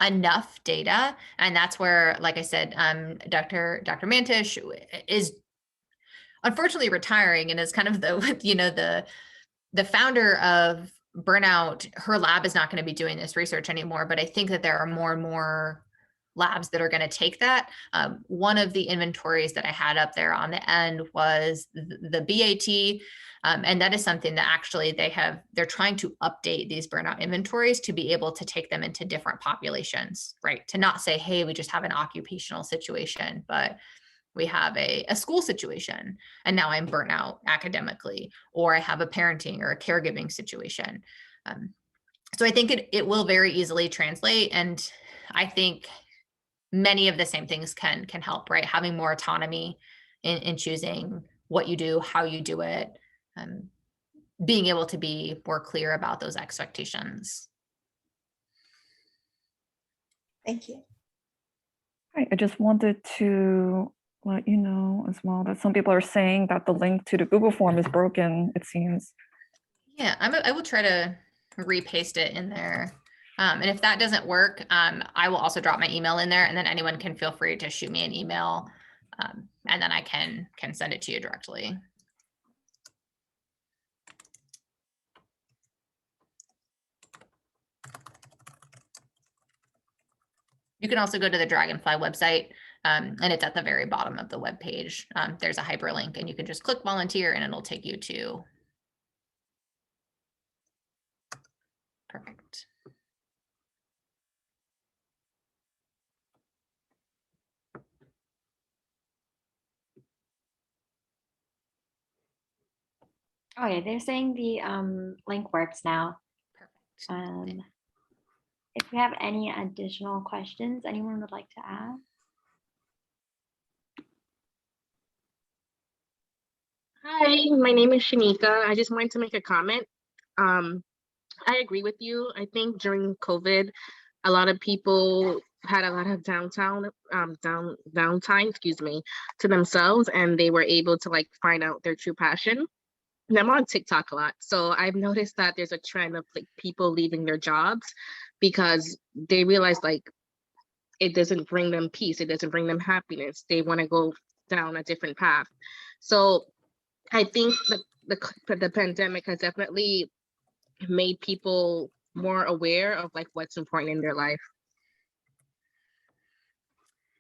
enough data. And that's where, like I said, Dr. Mantish is unfortunately retiring and is kind of the founder of Burnout. Her lab is not going to be doing this research anymore, but I think that there are more and more labs that are going to take that. One of the inventories that I had up there on the end was the BAT. And that is something that actually they're trying to update these burnout inventories to be able to take them into different populations, right? To not say, hey, we just have an occupational situation, but we have a school situation and now I'm burnt out academically, or I have a parenting or a caregiving situation. So I think it will very easily translate. And I think many of the same things can help, right? Having more autonomy in choosing what you do, how you do it, being able to be more clear about those expectations. Thank you. Right, I just wanted to let you know as well that some people are saying that the link to the Google form is broken, it seems. Yeah, I will try to repaste it in there. And if that doesn't work, I will also drop my email in there, and then anyone can feel free to shoot me an email, and then I can send it to you directly. You can also go to the Dragonfly website, and it's at the very bottom of the web page. There's a hyperlink, and you can just click volunteer, and it'll take you to. Perfect. Okay, they're saying the link works now. Perfect. If you have any additional questions anyone would like to ask. Hi, my name is Shanika. I just wanted to make a comment. I agree with you. I think during COVID, a lot of people had a lot of downtime, to themselves, and they were able to find out their true passion. And I'm on TikTok a lot, so I've noticed that there's a trend of people leaving their jobs because they realize it doesn't bring them peace, it doesn't bring them happiness. They want to go down a different path. So I think the pandemic has definitely made people more aware of what's important in their life.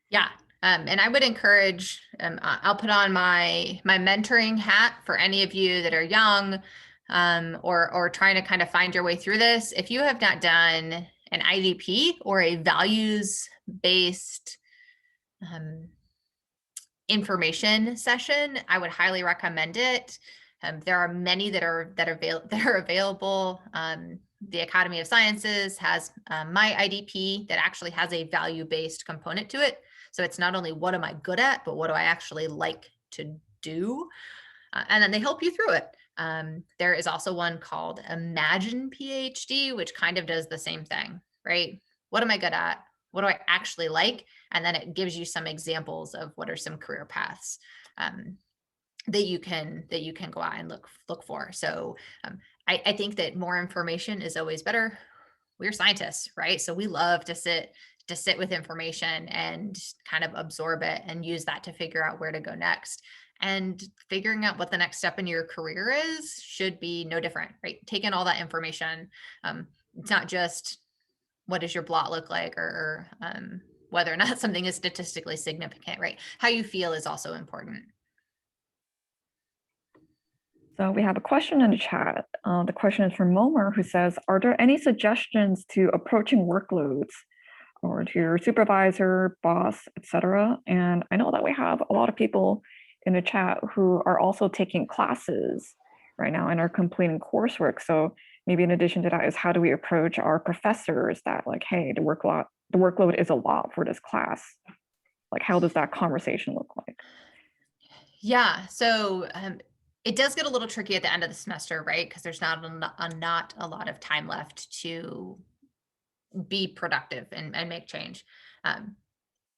Yeah. And I would encourage, I'll put on my mentoring hat for any of you that are young, or trying to kind of find your way through this. If you have not done an IDP or a values-based information session, I would highly recommend it. There are many that are available. The Academy of Sciences has my IDP that actually has a value-based component to it. So it's not only what am I good at, but what do I actually like to do? And then they help you through it. There is also one called Imagine PhD, which kind of does the same thing, right? What am I good at? What do I actually like? And then it gives you some examples of what are some career paths that you can go out and look for. So I think that more information is always better. We're scientists, right? So we love to sit with information and kind of absorb it and use that to figure out where to go next. And figuring out what the next step in your career is should be no different, right? Taking all that information. It's not just what does your blot look like, or whether or not something is statistically significant, right? How you feel is also important. So we have a question in the chat. The question is from Momer, who says, are there any suggestions to approaching workloads or to your supervisor, boss, etc.? And I know that we have a lot of people in the chat who are also taking classes right now and are completing coursework. So maybe in addition to that is, how do we approach our professors that, like, hey, the workload is a lot for this class? Like, how does that conversation look like? Yeah, so it does get a little tricky at the end of the semester, right? Because there's not a lot of time left to be productive and make change.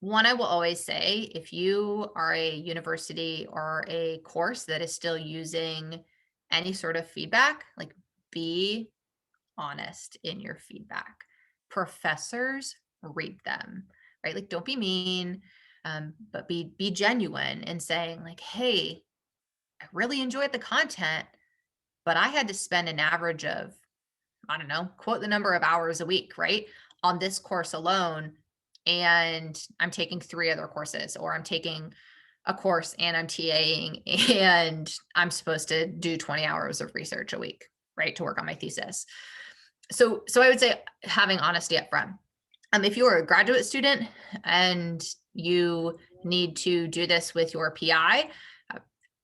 One, I will always say, if you are a university or a course that is still using any sort of feedback, like, be honest in your feedback. Professors read them, right? Like, don't be mean, but be genuine in saying, like, hey, I really enjoyed the content, but I had to spend an average of, I don't know, quote the number of hours a week, right, on this course alone. And I'm taking 3 other courses, or I'm taking a course and I'm TAing, and I'm supposed to do 20 hours of research a week, right, to work on my thesis. So I would say having honesty up front. If you are a graduate student and you need to do this with your PI,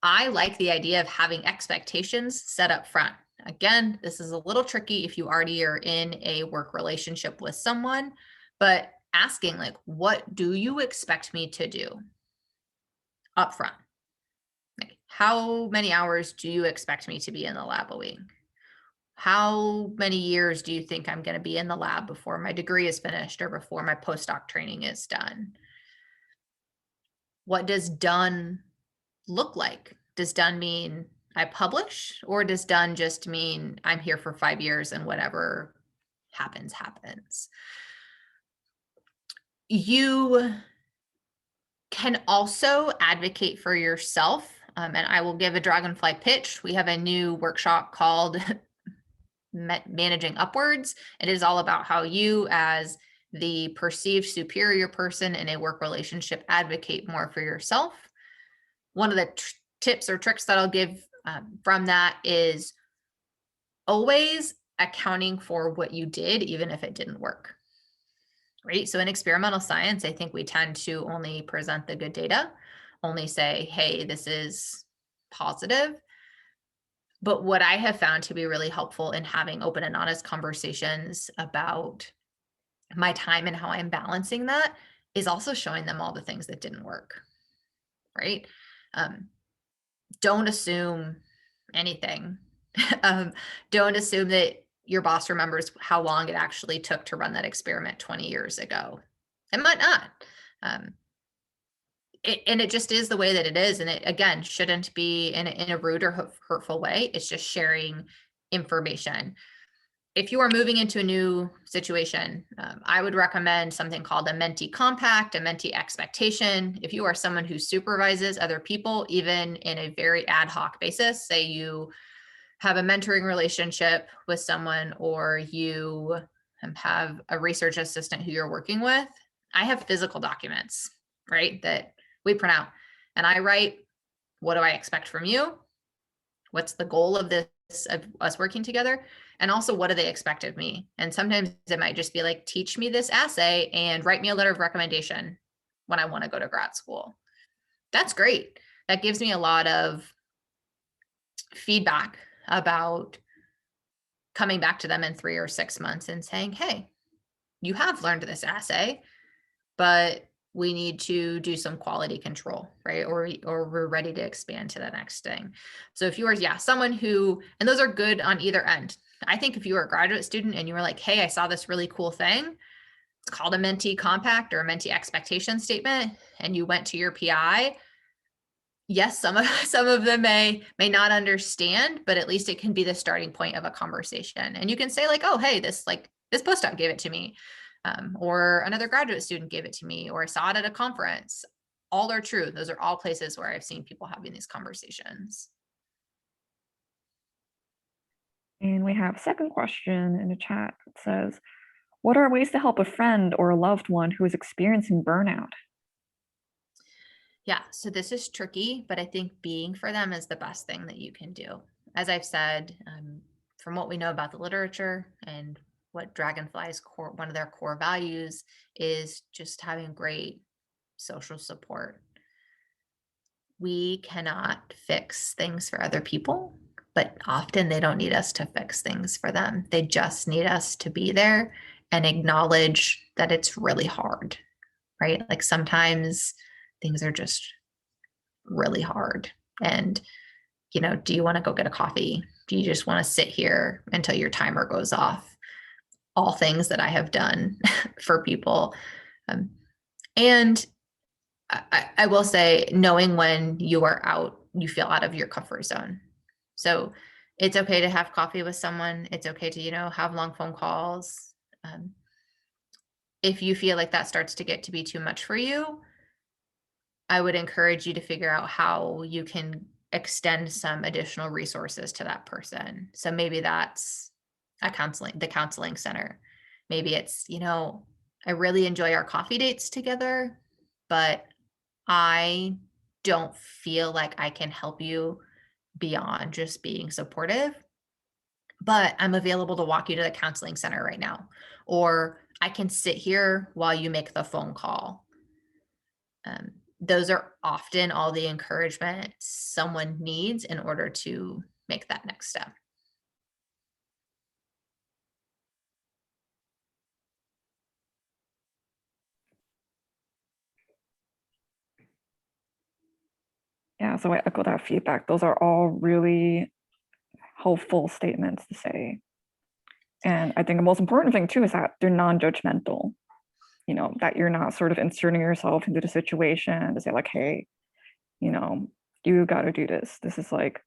I like the idea of having expectations set up front. Again, this is a little tricky if you already are in a work relationship with someone, but asking, like, what do you expect me to do up front? Like, how many hours do you expect me to be in the lab a week? How many years do you think I'm going to be in the lab before my degree is finished or before my postdoc training is done? What does done look like? Does done mean I publish, or does done just mean I'm here for 5 years and whatever happens, happens? You can also advocate for yourself. And I will give a Dragonfly pitch. We have a new workshop called Managing Upwards. It is all about how you, as the perceived superior person in a work relationship, advocate more for yourself. One of the tips or tricks that I'll give from that is always accounting for what you did, even if it didn't work. Right? So in experimental science, I think we tend to only present the good data, only say, hey, this is positive. But what I have found to be really helpful in having open and honest conversations about my time and how I'm balancing that is also showing them all the things that didn't work, right? Don't assume anything. Don't assume that your boss remembers how long it actually took to run that experiment 20 years ago. It might not. And it just is the way that it is. And it, again, shouldn't be in a rude or hurtful way. It's just sharing information. If you are moving into a new situation, I would recommend something called a mentee compact, a mentee expectation. If you are someone who supervises other people, even in a very ad hoc basis, say you have a mentoring relationship with someone, or you have a research assistant who you're working with, I have physical documents, right, that we print out. And I write, what do I expect from you? What's the goal of this, of us working together? And also, what do they expect of me? And sometimes it might just be like, teach me this assay and write me a letter of recommendation when I want to go to grad school. that's great. That gives me a lot of feedback about coming back to them in 3 or 6 months and saying, hey, you have learned this assay, but we need to do some quality control, right? Or we're ready to expand to the next thing. So if you are, someone who, and those are good on either end. I think if you were a graduate student and you were like, hey, I saw this really cool thing, it's called a mentee compact or a mentee expectation statement, and you went to your PI, yes, some of them may not understand, but at least it can be the starting point of a conversation. And you can say like, oh, hey, this postdoc gave it to me, or another graduate student gave it to me, or I saw it at a conference. All are true. Those are all places where I've seen people having these conversations. And we have a second question in the chat. It says, what are ways to help a friend or a loved one who is experiencing burnout? Yeah, so this is tricky, but I think being for them is the best thing that you can do. As I've said, from what we know about the literature and what Dragonfly's one of their core values is just having great social support. We cannot fix things for other people, but often they don't need us to fix things for them. They just need us to be there and acknowledge that it's really hard, right? Like sometimes things are just really hard. And, do you want to go get a coffee? Do you just want to sit here until your timer goes off? All things that I have done for people. And I will say, knowing when you feel out of your comfort zone. So it's okay to have coffee with someone. It's okay to, have long phone calls. If you feel like that starts to get to be too much for you, I would encourage you to figure out how you can extend some additional resources to that person. So maybe that's the counseling center. Maybe it's, I really enjoy our coffee dates together, but I don't feel like I can help you beyond just being supportive, but I'm available to walk you to the counseling center right now, or I can sit here while you make the phone call. Those are often all the encouragement someone needs in order to make that next step. Yeah, so I echo that feedback. Those are all really helpful statements to say. And I think the most important thing too is that they're non-judgmental, that you're not sort of inserting yourself into the situation to say like, hey, you got to do this. This is like,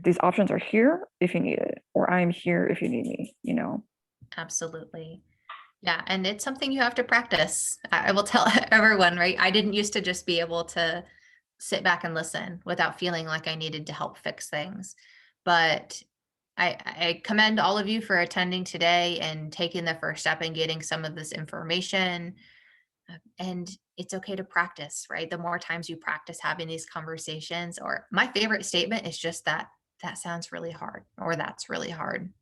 these options are here if you need it, or I'm here if you need me, Absolutely. Yeah. And it's something you have to practice. I will tell everyone, right? I didn't used to just be able to sit back and listen without feeling like I needed to help fix things. But I commend all of you for attending today and taking the first step and getting some of this information. And it's okay to practice, right? The more times you practice having these conversations, or my favorite statement is just that sounds really hard, or that's really hard.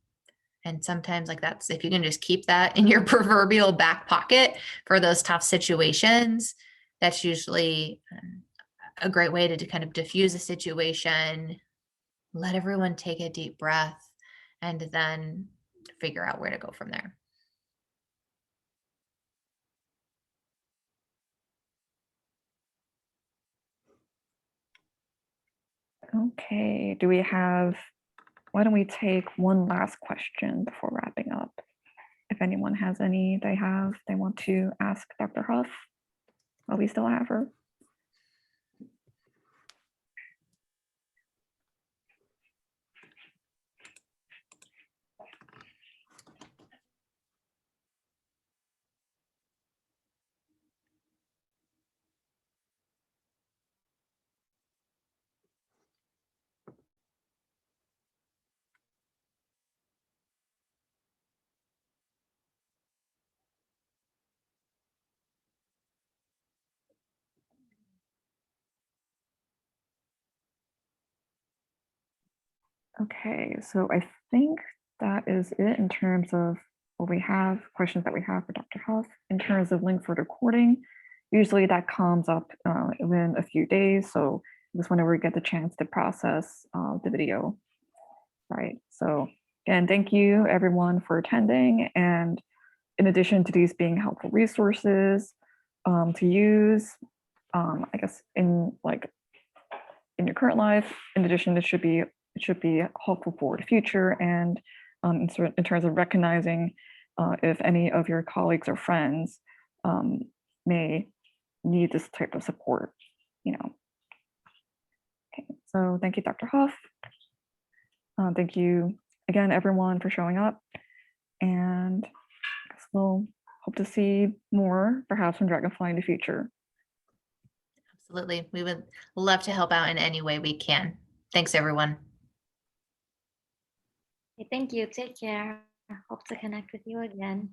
And sometimes that's, if you can just keep that in your proverbial back pocket for those tough situations, that's usually a great way to kind of diffuse a situation, let everyone take a deep breath, and then figure out where to go from there. Okay, why don't we take one last question before wrapping up? If anyone has any they want to ask Dr. Huff while we still have her. Okay, so I think that is it in terms of what we have, questions that we have for Dr. Huff. In terms of link for the recording, usually that comes up within a few days. So just whenever we get the chance to process the video. Right. So again, thank you everyone for attending. And in addition to these being helpful resources to use, I guess in your current life, in addition, it should be helpful for the future and in terms of recognizing if any of your colleagues or friends may need this type of support, Okay, so thank you, Dr. Huff. Thank you again, everyone, for showing up. And I guess we'll hope to see more, perhaps, from Dragonfly in the future. Absolutely. We would love to help out in any way we can. Thanks, everyone. Thank you. Take care. Hope to connect with you again.